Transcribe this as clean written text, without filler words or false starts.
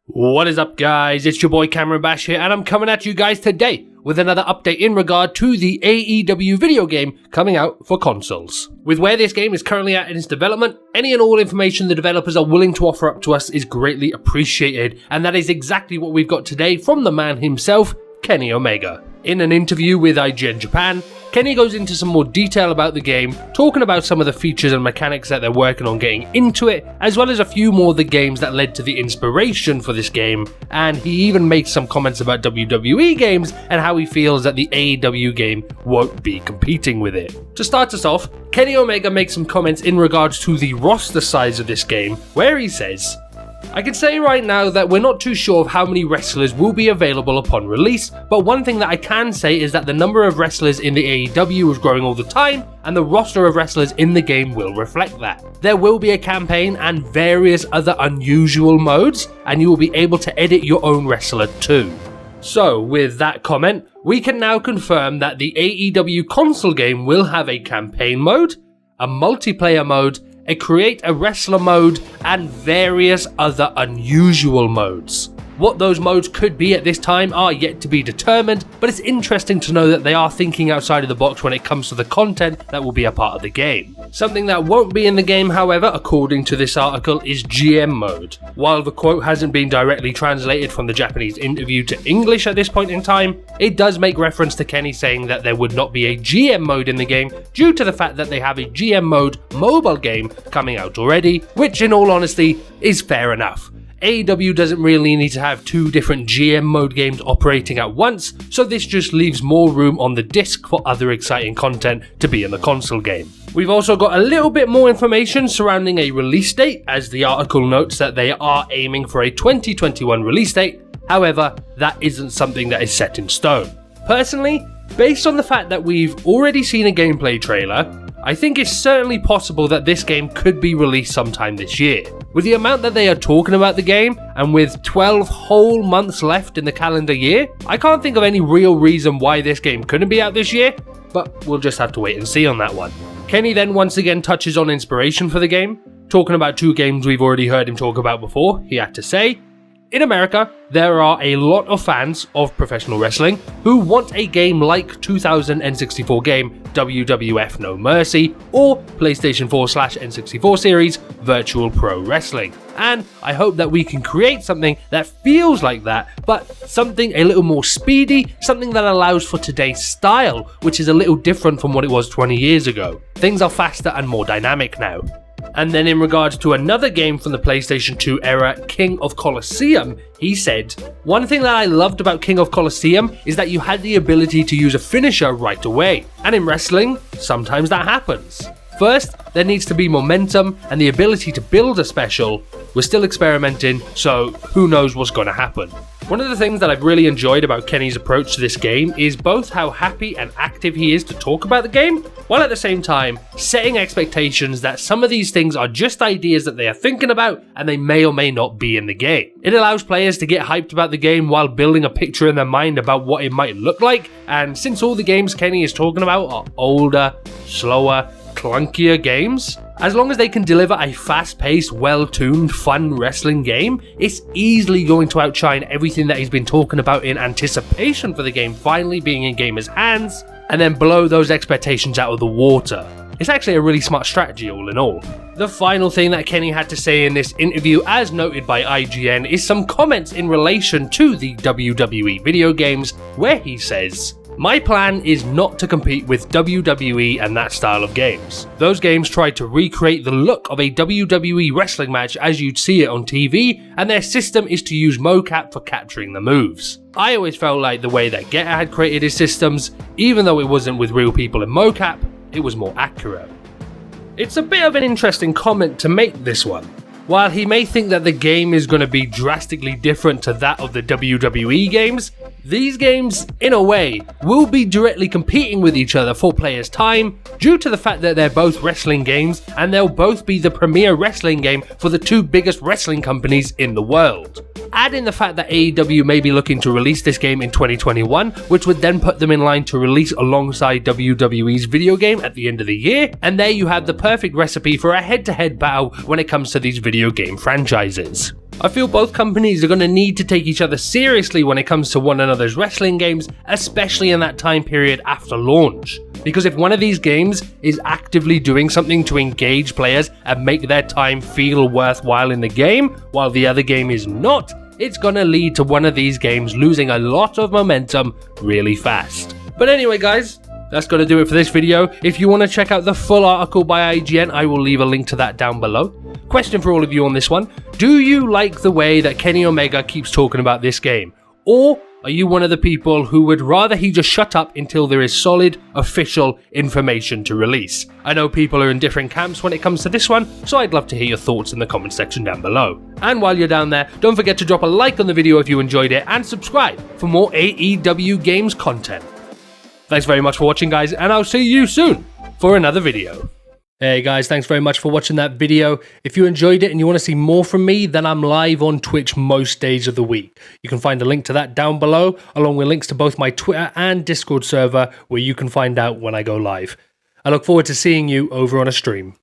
What is up, guys? It's your boy Cameron Bash here, and I'm coming at you guys today with another update in regard to the AEW video game coming out for consoles. With where this game is currently at in its development, any and all information the developers are willing to offer up to us is greatly appreciated, and that is exactly what we've got today from the man himself, Kenny Omega. In an interview with IGN Japan, Kenny goes into some more detail about the game, talking about some of the features and mechanics that they're working on getting into it, as well as a few more of the games that led to the inspiration for this game, and he even makes some comments about WWE games and how he feels that the AEW game won't be competing with it. To start us off, Kenny Omega makes some comments in regards to the roster size of this game, where he says, "I can say right now that we're not too sure of how many wrestlers will be available upon release, but one thing that I can say is that the number of wrestlers in the AEW is growing all the time, and the roster of wrestlers in the game will reflect that. There will be a campaign and various other unusual modes, and you will be able to edit your own wrestler too." So, with that comment, we can now confirm that the AEW console game will have a campaign mode, a multiplayer mode, a create a wrestler mode, and various other unusual modes. What those modes could be at this time are yet to be determined, but it's interesting to know that they are thinking outside of the box when it comes to the content that will be a part of the game. Something that won't be in the game, however, according to this article, is GM mode. While the quote hasn't been directly translated from the Japanese interview to English at this point in time, it does make reference to Kenny saying that there would not be a GM mode in the game due to the fact that they have a GM mode mobile game coming out already, which in all honesty is fair enough. AEW doesn't really need to have two different GM mode games operating at once, so this just leaves more room on the disc for other exciting content to be in the console game. We've also got a little bit more information surrounding a release date, as the article notes that they are aiming for a 2021 release date. However, that isn't something that is set in stone. Personally, based on the fact that we've already seen a gameplay trailer, I think it's certainly possible that this game could be released sometime this year. With the amount that they are talking about the game, and with 12 whole months left in the calendar year, I can't think of any real reason why this game couldn't be out this year, but we'll just have to wait and see on that one. Kenny then once again touches on inspiration for the game, talking about two games we've already heard him talk about before. He had to say, "In America, there are a lot of fans of professional wrestling who want a game like 2064 game WWF No Mercy or PlayStation 4/N64 series Virtual Pro Wrestling. And I hope that we can create something that feels like that, but something a little more speedy, something that allows for today's style, which is a little different from what it was 20 years ago. Things are faster and more dynamic now." And then in regards to another game from the PlayStation 2 era, King of Colosseum, he said, "One thing that I loved about King of Colosseum is that you had the ability to use a finisher right away. And in wrestling, sometimes that happens. First, there needs to be momentum and the ability to build a special. We're still experimenting, so who knows what's going to happen." One of the things that I've really enjoyed about Kenny's approach to this game is both how happy and active he is to talk about the game, while at the same time setting expectations that some of these things are just ideas that they are thinking about and they may or may not be in the game. It allows players to get hyped about the game while building a picture in their mind about what it might look like, and since all the games Kenny is talking about are older, slower, clunkier games, as long as they can deliver a fast-paced, well-tuned, fun wrestling game, it's easily going to outshine everything that he's been talking about in anticipation for the game finally being in gamers' hands, and then blow those expectations out of the water. It's actually a really smart strategy all in all. The final thing that Kenny had to say in this interview, as noted by IGN, is some comments in relation to the WWE video games, where he says, "My plan is not to compete with WWE and that style of games. Those games tried to recreate the look of a WWE wrestling match as you'd see it on TV, and their system is to use mocap for capturing the moves. I always felt like the way that Getter had created his systems, even though it wasn't with real people in mocap, it was more accurate." It's a bit of an interesting comment to make, this one. While he may think that the game is going to be drastically different to that of the WWE games, these games, in a way, will be directly competing with each other for players' time due to the fact that they're both wrestling games and they'll both be the premier wrestling game for the two biggest wrestling companies in the world. Add in the fact that AEW may be looking to release this game in 2021, which would then put them in line to release alongside WWE's video game at the end of the year, and there you have the perfect recipe for a head-to-head battle when it comes to these video game franchises. I feel both companies are going to need to take each other seriously when it comes to one another's wrestling games, especially in that time period after launch. Because if one of these games is actively doing something to engage players and make their time feel worthwhile in the game, while the other game is not, it's going to lead to one of these games losing a lot of momentum really fast. But anyway guys, that's going to do it for this video. If you want to check out the full article by IGN, I will leave a link to that down below. Question for all of you on this one: do you like the way that Kenny Omega keeps talking about this game? Or are you one of the people who would rather he just shut up until there is solid, official information to release? I know people are in different camps when it comes to this one, so I'd love to hear your thoughts in the comment section down below. And while you're down there, don't forget to drop a like on the video if you enjoyed it, and subscribe for more AEW games content. Thanks very much for watching guys, and I'll see you soon for another video. Hey guys, thanks very much for watching that video. If you enjoyed it and you want to see more from me, then I'm live on Twitch most days of the week. You can find a link to that down below, along with links to both my Twitter and Discord server, where you can find out when I go live. I look forward to seeing you over on a stream.